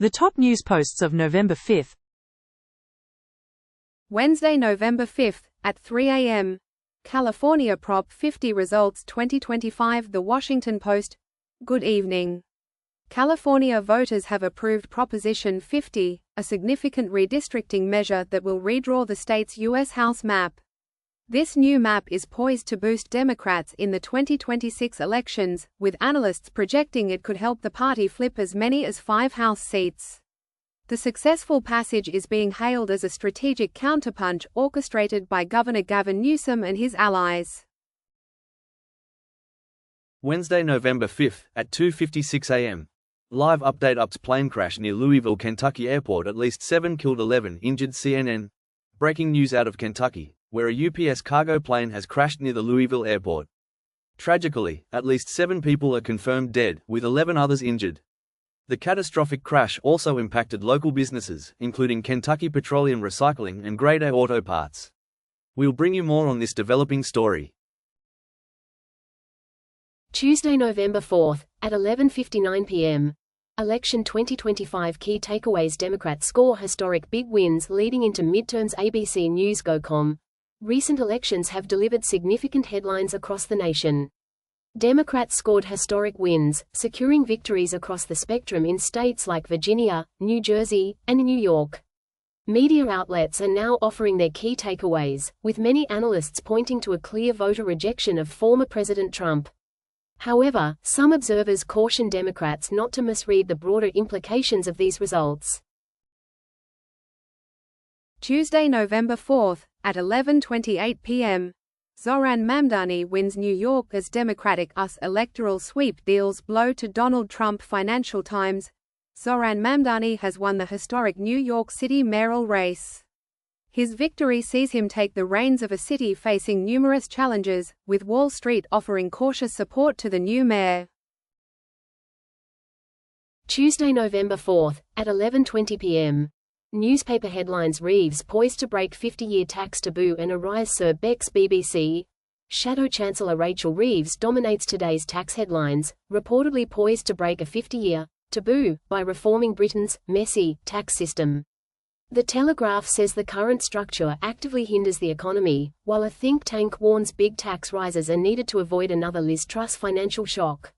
The top news posts of November 5. Wednesday, November 5, at 3 a.m. California Prop 50 results 2025. The Washington Post. Good evening. California voters have approved Proposition 50, a significant redistricting measure that will redraw the state's U.S. House map. This new map is poised to boost Democrats in the 2026 elections, with analysts projecting it could help the party flip as many as 5 House seats. The successful passage is being hailed as a strategic counterpunch orchestrated by Governor Gavin Newsom and his allies. Wednesday, November 5, at 2:56 a.m. Live update: UPS plane crash near Louisville, Kentucky airport, at least 7 killed, 11 injured. CNN. Breaking news out of Kentucky, where a UPS cargo plane has crashed near the Louisville airport. Tragically, at least 7 people are confirmed dead, with 11 others injured. The catastrophic crash also impacted local businesses, including Kentucky Petroleum Recycling and Grade A Auto Parts. We'll bring you more on this developing story. Tuesday, November 4, at 11:59 p.m. Election 2025 key takeaways: Democrats score historic big wins leading into midterms. ABC News.com. Recent elections have delivered significant headlines across the nation. Democrats scored historic wins, securing victories across the spectrum in states like Virginia, New Jersey, and New York. Media outlets are now offering their key takeaways, with many analysts pointing to a clear voter rejection of former President Trump. However, some observers caution Democrats not to misread the broader implications of these results. Tuesday, November 4, at 11:28 p.m. Zohran Mamdani wins New York as Democratic US electoral sweep deals blow to Donald Trump. Financial Times. Zohran Mamdani has won the historic New York City mayoral race. His victory sees him take the reins of a city facing numerous challenges, with Wall Street offering cautious support to the new mayor. Tuesday, November 4, at 11:20 p.m. Newspaper headlines: Reeves poised to break 50-year tax taboo and arise. Sir Beck's BBC. Shadow Chancellor Rachel Reeves dominates today's tax headlines, reportedly poised to break a 50-year taboo by reforming Britain's messy tax system. The Telegraph says the current structure actively hinders the economy, while a think tank warns big tax rises are needed to avoid another Liz Truss financial shock.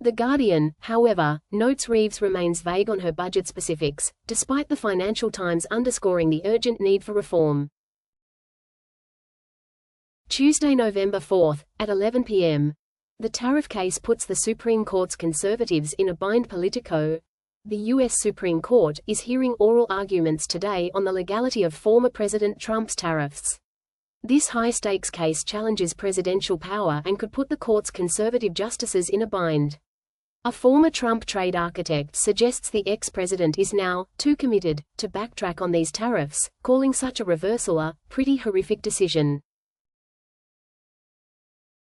The Guardian, however, notes Reeves remains vague on her budget specifics, despite the Financial Times underscoring the urgent need for reform. Tuesday, November 4, at 11 p.m. The tariff case puts the Supreme Court's conservatives in a bind. Politico. The U.S. Supreme Court is hearing oral arguments today on the legality of former President Trump's tariffs. This high-stakes case challenges presidential power and could put the court's conservative justices in a bind. A former Trump trade architect suggests the ex-president is now too committed to backtrack on these tariffs, calling such a reversal a pretty horrific decision.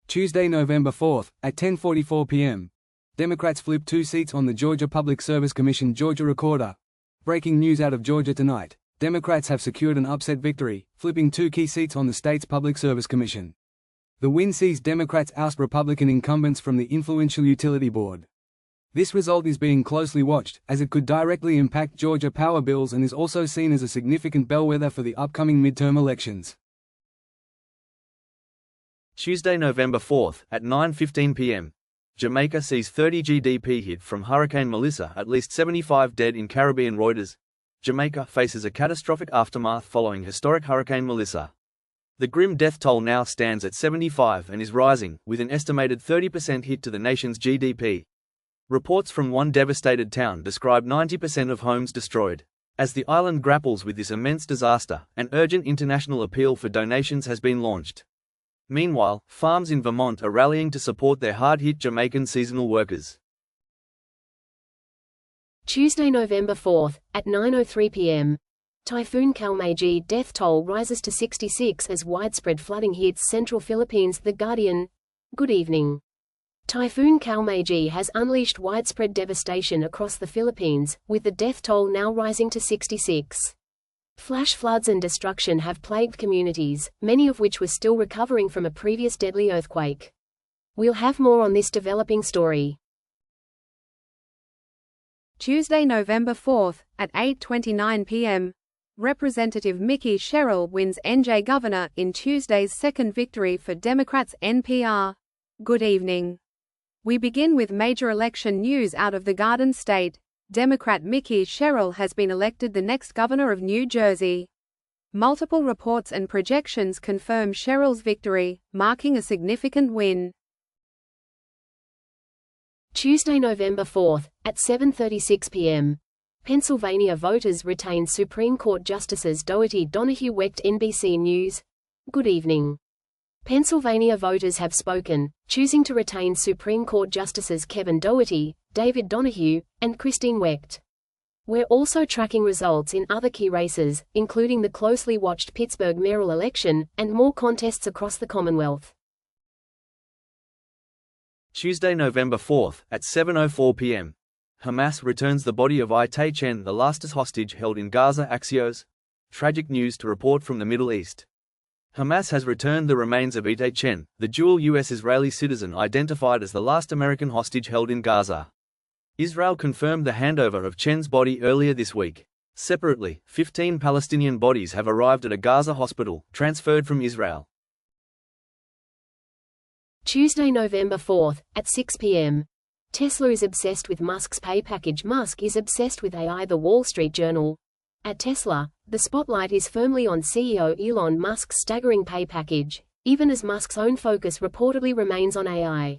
Tuesday, November 4, at 10:44 p.m. Democrats flip 2 seats on the Georgia Public Service Commission. Georgia Recorder. Breaking news out of Georgia tonight. Democrats have secured an upset victory, flipping 2 key seats on the state's Public Service Commission. The win sees Democrats oust Republican incumbents from the influential utility board. This result is being closely watched, as it could directly impact Georgia power bills and is also seen as a significant bellwether for the upcoming midterm elections. Tuesday, November 4, at 9:15 p.m. Jamaica sees 30 GDP hit from Hurricane Melissa, at least 75 dead in Caribbean. Reuters. Jamaica faces a catastrophic aftermath following historic Hurricane Melissa. The grim death toll now stands at 75 and is rising, with an estimated 30% hit to the nation's GDP. Reports from one devastated town describe 90% of homes destroyed. As the island grapples with this immense disaster, an urgent international appeal for donations has been launched. Meanwhile, farms in Vermont are rallying to support their hard-hit Jamaican seasonal workers. Tuesday, November 4, at 9:03 p.m. Typhoon Kalmagi death toll rises to 66 as widespread flooding hits central Philippines. The Guardian. Good evening. Typhoon Kalmagi has unleashed widespread devastation across the Philippines, with the death toll now rising to 66. Flash floods and destruction have plagued communities, many of which were still recovering from a previous deadly earthquake. We'll have more on this developing story. Tuesday, November 4th, at 8:29 p.m. Representative Mickey Sherrill wins NJ governor in Tuesday's second victory for Democrats. NPR. Good evening. We begin with major election news out of the Garden State. Democrat Mickey Sherrill has been elected the next governor of New Jersey. Multiple reports and projections confirm Sherrill's victory, marking a significant win. Tuesday, November 4th, at 7:36 p.m. Pennsylvania voters retain Supreme Court Justices Doherty Donahue. Wecht. NBC News. Good evening. Pennsylvania voters have spoken, choosing to retain Supreme Court Justices Kevin Doherty, David Donahue, and Christine Wecht. We're also tracking results in other key races, including the closely watched Pittsburgh mayoral election, and more contests across the Commonwealth. Tuesday, November 4th, at 7:04 p.m. Hamas returns the body of Itay Chen, the last hostage held in Gaza. Axios. Tragic news to report from the Middle East. Hamas has returned the remains of Itay Chen, the dual U.S.-Israeli citizen identified as the last American hostage held in Gaza. Israel confirmed the handover of Chen's body earlier this week. Separately, 15 Palestinian bodies have arrived at a Gaza hospital, transferred from Israel. Tuesday, November 4th, at 6 p.m. Tesla is obsessed with Musk's pay package. Musk is obsessed with AI. The Wall Street Journal. At Tesla, the spotlight is firmly on CEO Elon Musk's staggering pay package, even as Musk's own focus reportedly remains on AI.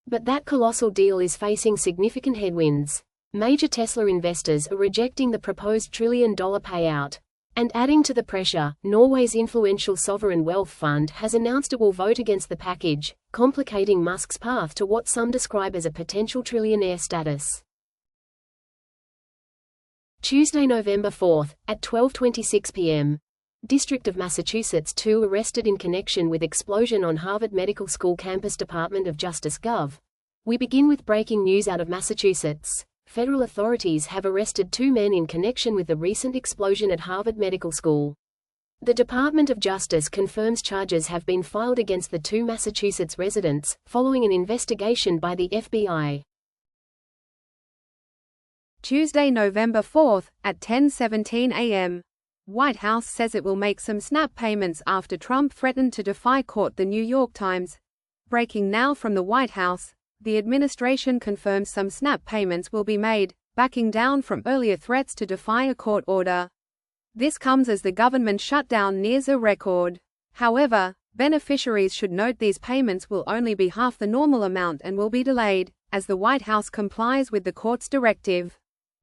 But that colossal deal is facing significant headwinds. Major Tesla investors are rejecting the proposed $1 trillion payout. And adding to the pressure, Norway's influential sovereign wealth fund has announced it will vote against the package, complicating Musk's path to what some describe as a potential trillionaire status. Tuesday, November 4th, at 12:26 p.m. District of Massachusetts 2 arrested in connection with explosion on Harvard Medical School campus. Department of Justice Gov. We begin with breaking news out of Massachusetts. Federal authorities have arrested 2 men in connection with the recent explosion at Harvard Medical School. The Department of Justice confirms charges have been filed against the 2 Massachusetts residents, following an investigation by the FBI. Tuesday, November 4th, at 10:17 a.m. White House says it will make some SNAP payments after Trump threatened to defy court. The New York Times. Breaking now from the White House. The administration confirms some SNAP payments will be made, backing down from earlier threats to defy a court order. This comes as the government shutdown nears a record. However, beneficiaries should note these payments will only be half the normal amount and will be delayed, as the White House complies with the court's directive.